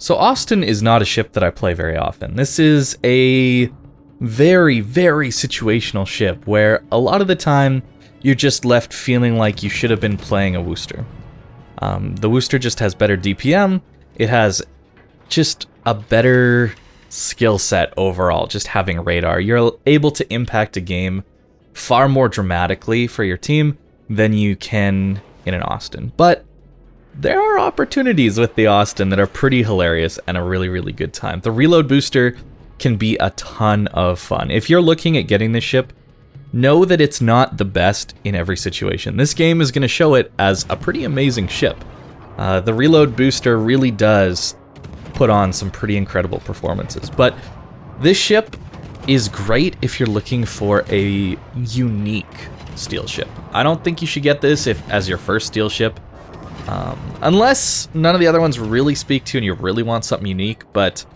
So Austin is not a ship that I play very often. This is a very, very situational ship where a lot of the time you're just left feeling like you should have been playing a Worcester. The Worcester just has better DPM. It has just a better skill set overall, just having radar. You're able to impact a game far more dramatically for your team than you can in an Austin. But there are opportunities with the Austin that are pretty hilarious and a really, really good time. The reload booster can be a ton of fun. If you're looking at getting this ship, know that it's not the best in every situation. This game is going to show it as a pretty amazing ship. The reload booster really does put on some pretty incredible performances. But this ship is great if you're looking for a unique steel ship. I don't think you should get this as your first steel ship. Unless none of the other ones really speak to you and you really want something unique, but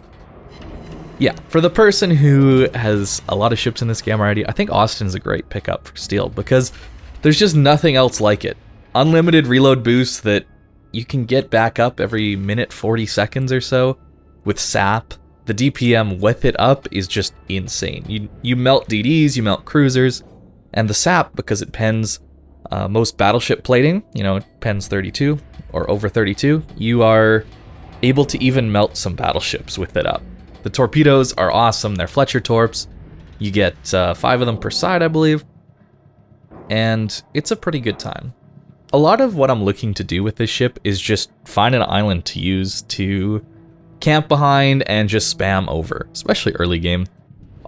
yeah, for the person who has a lot of ships in this game already, I think Austin's a great pickup for steel because there's just nothing else like it. Unlimited reload boosts that you can get back up every minute 40 seconds or so with sap. The DPM with it up is just insane. You melt DDs, you melt cruisers, and the sap, because it pens most battleship plating, it pens 32 or over 32, you are able to even melt some battleships with it up. The torpedoes are awesome. They're Fletcher torps. You get 5 of them per side, I believe, and it's a pretty good time. A lot of what I'm looking to do with this ship is just find an island to use to camp behind and just spam over, especially early game.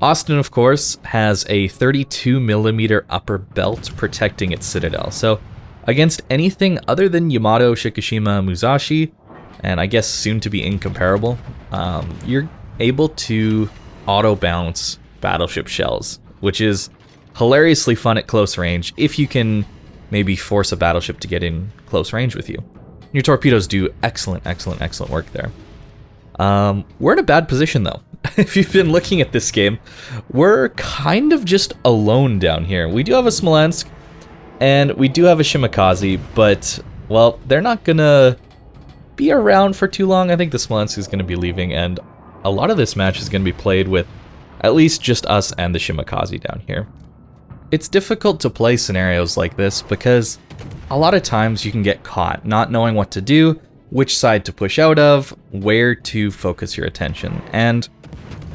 Austin, of course, has a 32mm upper belt protecting its citadel, so against anything other than Yamato, Shikishima, Musashi, and I guess soon to be incomparable, you're able to auto-bounce battleship shells, which is hilariously fun at close range if you can maybe force a battleship to get in close range with you. Your torpedoes do excellent, excellent, excellent work there. We're in a bad position though. If you've been looking at this game, we're kind of just alone down here. We do have a Smolensk, and we do have a Shimakaze, but, well, they're not gonna be around for too long. I think the Smolensk is gonna be leaving, and a lot of this match is gonna be played with at least just us and the Shimakaze down here. It's difficult to play scenarios like this because a lot of times you can get caught not knowing what to do, which side to push out of, where to focus your attention. And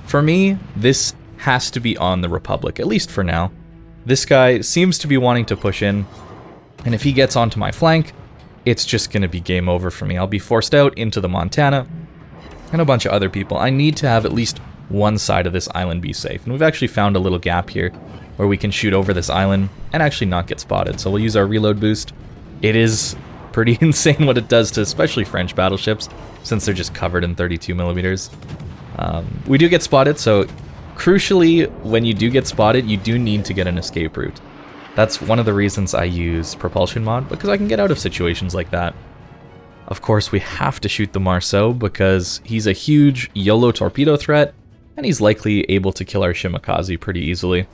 for me, this has to be on the Republic, at least for now. This guy seems to be wanting to push in, and if he gets onto my flank, it's just going to be game over for me. I'll be forced out into the Montana and a bunch of other people. I need to have at least one side of this island be safe, and we've actually found a little gap here where we can shoot over this island and actually not get spotted. So we'll use our reload boost. It is pretty insane what it does to especially French battleships, since they're just covered in 32mm. We do get spotted, so crucially, when you do get spotted, you do need to get an escape route. That's one of the reasons I use propulsion mod, because I can get out of situations like that. Of course, we have to shoot the Marceau because he's a huge YOLO torpedo threat, and he's likely able to kill our Shimakaze pretty easily.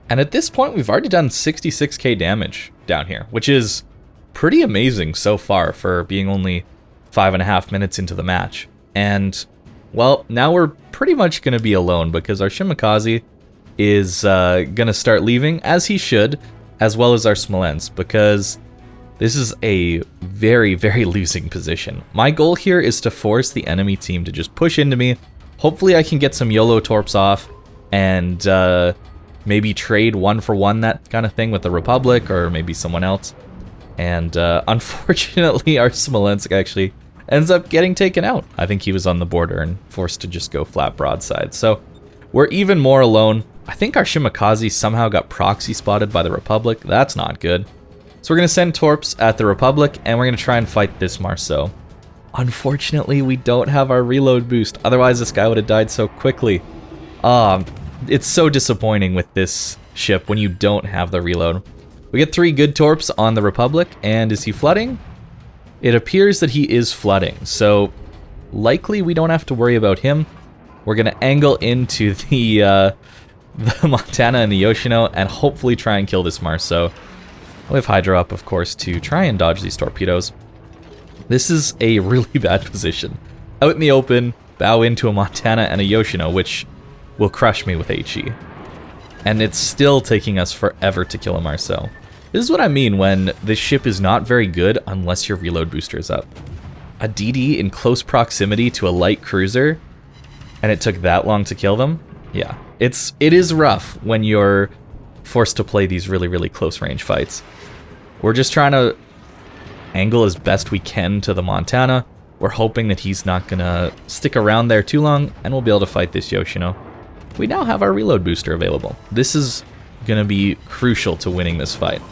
And at this point, we've already done 66k damage down here, which is pretty amazing so far for being only 5.5 minutes into the match. And, well, now we're pretty much going to be alone because our Shimakaze is going to start leaving, as he should, as well as our Smolensk, because this is a very, very losing position. My goal here is to force the enemy team to just push into me. Hopefully I can get some YOLO torps off and maybe trade 1-for-1, that kind of thing, with the Republic or maybe someone else. And unfortunately, our Smolensk actually ends up getting taken out. I think he was on the border and forced to just go flat broadside. So we're even more alone. I think our Shimakaze somehow got proxy spotted by the Republic. That's not good. So we're going to send torps at the Republic, and we're going to try and fight this Marceau. Unfortunately, we don't have our reload boost. Otherwise, this guy would have died so quickly. It's so disappointing with this ship when you don't have the reload. We get 3 good torps on the Republic, and is he flooding? It appears that he is flooding, so likely we don't have to worry about him. We're going to angle into the Montana and the Yoshino and hopefully try and kill this Marceau. We have Hydra up, of course, to try and dodge these torpedoes. This is a really bad position. out in the open, bow into a Montana and a Yoshino, which will crush me with HE. And it's still taking us forever to kill a Marcel. This is what I mean when this ship is not very good unless your reload booster is up. A DD in close proximity to a light cruiser, and it took that long to kill them? Yeah, it is rough when you're forced to play these really, really close range fights. We're just trying to angle as best we can to the Montana. We're hoping that he's not gonna stick around there too long, and we'll be able to fight this Yoshino. We now have our reload booster available. This is gonna be crucial to winning this fight.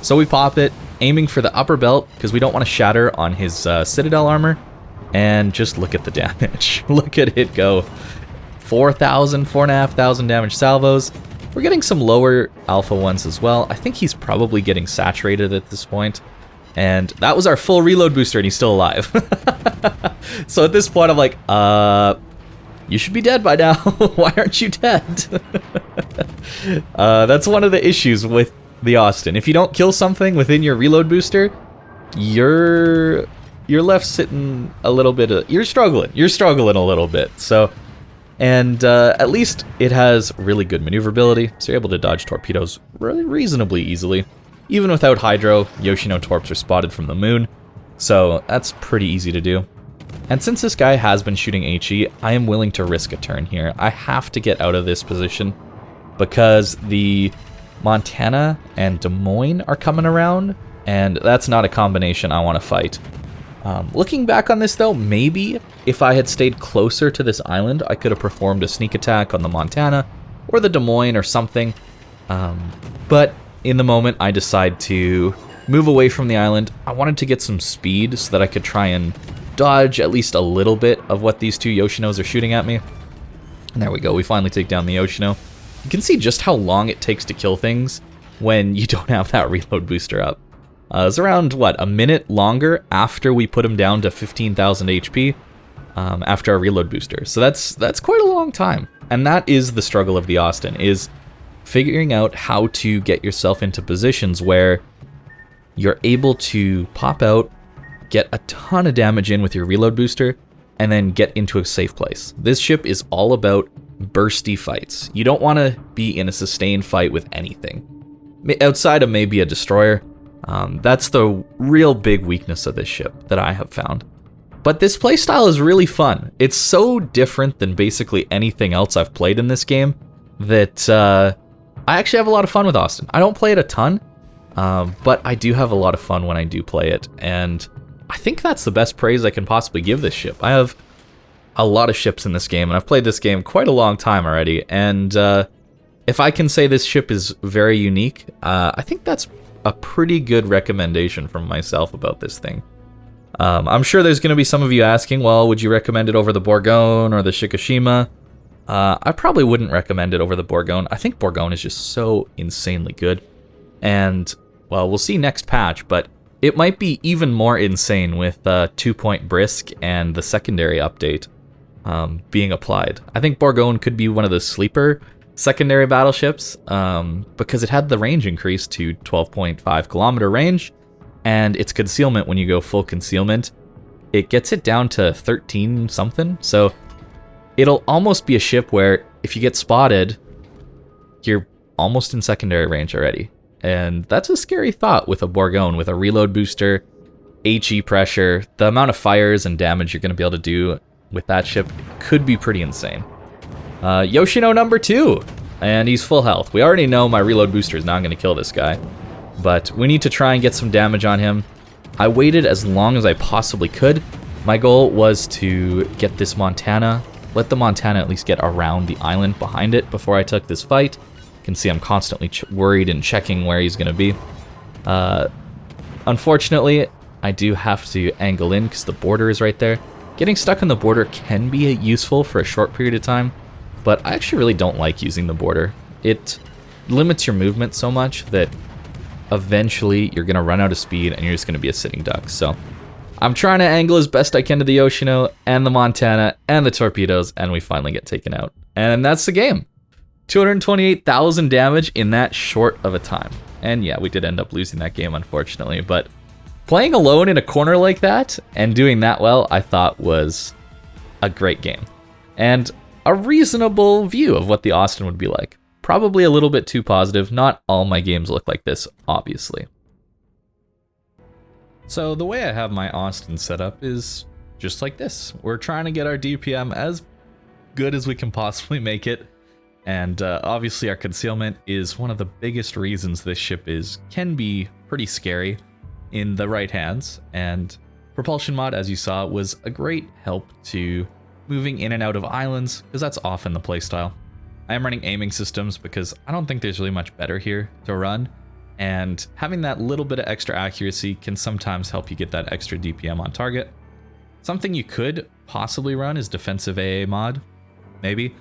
So we pop it, aiming for the upper belt, because we don't want to shatter on his Citadel armor. And just look at the damage. Look at it go. 4,000, 4,500 damage salvos. We're getting some lower alpha ones as well. I think he's probably getting saturated at this point. And that was our full reload booster, and he's still alive. So at this point, I'm like, you should be dead by now. Why aren't you dead? That's one of the issues with the Austin. If you don't kill something within your reload booster, you're left sitting a little bit. You're struggling a little bit. So, and at least it has really good maneuverability, so you're able to dodge torpedoes really reasonably easily. Even without Hydro, Yoshino torps are spotted from the moon, so that's pretty easy to do. And since this guy has been shooting HE, I am willing to risk a turn here. I have to get out of this position because the Montana and Des Moines are coming around, and that's not a combination I want to fight. Looking back on this though, maybe if I had stayed closer to this island, I could have performed a sneak attack on the Montana or the Des Moines or something. But in the moment, I decide to move away from the island. I wanted to get some speed so that I could try and dodge at least a little bit of what these two Yoshinos are shooting at me. And there we go, we finally take down the Yoshino. You can see just how long it takes to kill things when you don't have that reload booster up. It's around, what, a minute longer after we put him down to 15,000 HP after our reload booster. So that's quite a long time. And that is the struggle of the Austin, is figuring out how to get yourself into positions where you're able to pop out, get a ton of damage in with your reload booster, and then get into a safe place. This ship is all about bursty fights. You don't want to be in a sustained fight with anything. Outside of maybe a destroyer, that's the real big weakness of this ship that I have found. But this playstyle is really fun. It's so different than basically anything else I've played in this game that I actually have a lot of fun with Austin. I don't play it a ton, but I do have a lot of fun when I do play it, and I think that's the best praise I can possibly give this ship. I have a lot of ships in this game, and I've played this game quite a long time already, and if I can say this ship is very unique, I think that's a pretty good recommendation from myself about this thing. I'm sure there's going to be some of you asking, well, would you recommend it over the Bourgogne or the Shikishima? I probably wouldn't recommend it over the Bourgogne. I think Bourgogne is just so insanely good. And, well, we'll see next patch, but it might be even more insane with 2-point Brisk and the secondary update being applied. I think Bourgogne could be one of the sleeper secondary battleships because it had the range increase to 12.5 kilometer range, and its concealment, when you go full concealment, it gets it down to 13 something. So it'll almost be a ship where if you get spotted, you're almost in secondary range already. And that's a scary thought with a Bourgogne, with a reload booster, HE pressure. The amount of fires and damage you're going to be able to do with that ship could be pretty insane. Yoshino number 2, and he's full health. We already know my reload booster is not going to kill this guy, but we need to try and get some damage on him. I waited as long as I possibly could. My goal was to get this Montana, let the Montana at least get around the island behind it before I took this fight. You can see I'm constantly worried and checking where he's going to be. Unfortunately, I do have to angle in because the border is right there. Getting stuck on the border can be useful for a short period of time, but I actually really don't like using the border. It limits your movement so much that eventually you're going to run out of speed and you're just going to be a sitting duck. So I'm trying to angle as best I can to the Yoshino and the Montana and the torpedoes, and we finally get taken out. And that's the game. 228,000 damage in that short of a time. And yeah, we did end up losing that game, unfortunately, but playing alone in a corner like that and doing that well, I thought was a great game. And a reasonable view of what the Austin would be like. Probably a little bit too positive. Not all my games look like this, obviously. So the way I have my Austin set up is just like this. We're trying to get our DPM as good as we can possibly make it. And obviously our concealment is one of the biggest reasons this ship can be pretty scary in the right hands. And propulsion mod, as you saw, was a great help to moving in and out of islands, because that's often the playstyle. I am running aiming systems because I don't think there's really much better here to run. And having that little bit of extra accuracy can sometimes help you get that extra DPM on target. Something you could possibly run is defensive AA mod, maybe.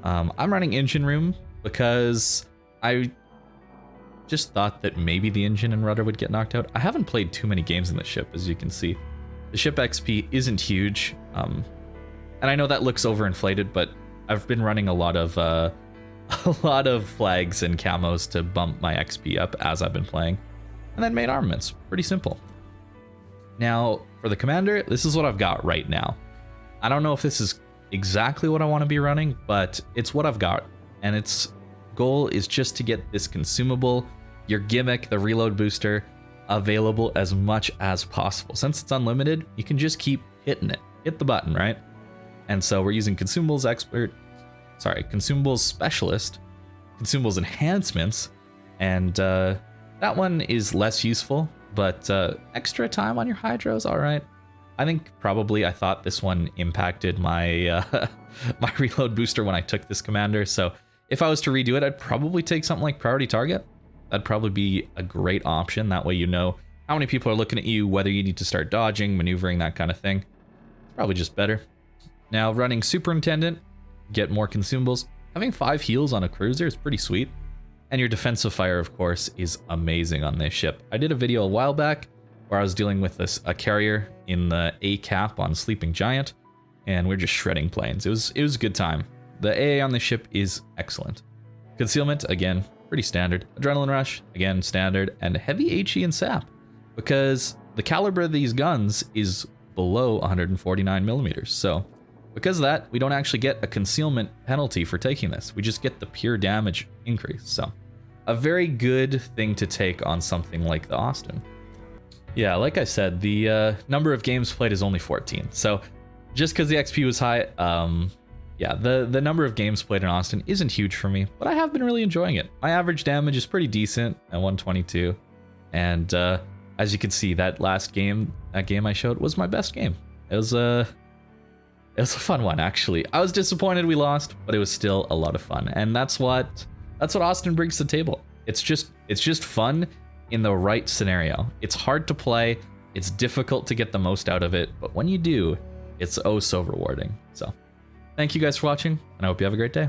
I'm running engine room because I just thought that maybe the engine and rudder would get knocked out. I haven't played too many games in the ship, as you can see. The ship XP isn't huge, and I know that looks overinflated, but I've been running a lot of flags and camos to bump my XP up as I've been playing, and then made armaments. Pretty simple. Now, for the commander, this is what I've got right now. I don't know if this is exactly what I want to be running, but it's what I've got, and its goal is just to get this consumable, your gimmick, the reload booster, available as much as possible. Since it's unlimited, you can just keep hitting it. Hit the button, right? And so we're using consumables specialist, consumables enhancements, and that one is less useful, but extra time on your hydros, all right. I think probably I thought this one impacted my my reload booster when I took this commander. So if I was to redo it, I'd probably take something like priority target. That'd probably be a great option. That way you know how many people are looking at you, whether you need to start dodging, maneuvering, that kind of thing. It's probably just better. Now running superintendent, get more consumables. Having 5 heals on a cruiser is pretty sweet. And your defensive fire, of course, is amazing on this ship. I did a video a while back where I was dealing with a carrier in the A cap on Sleeping Giant, and we're just shredding planes. It was a good time. The AA on this ship is excellent. Concealment, again, pretty standard. Adrenaline rush, again, standard. And heavy HE and sap, because the caliber of these guns is below 149 millimeters. So because of that, we don't actually get a concealment penalty for taking this. We just get the pure damage increase. So a very good thing to take on something like the Austin. Yeah, like I said, the number of games played is only 14. So just because the XP was high, yeah, the number of games played in Austin isn't huge for me, but I have been really enjoying it. My average damage is pretty decent at 122. And as you can see, that game I showed was my best game. It was a fun one, actually. I was disappointed we lost, but it was still a lot of fun. And that's what Austin brings to the table. It's just fun in the right scenario. It's hard to play, it's difficult to get the most out of it, but when you do, it's oh so rewarding. So thank you guys for watching, and I hope you have a great day.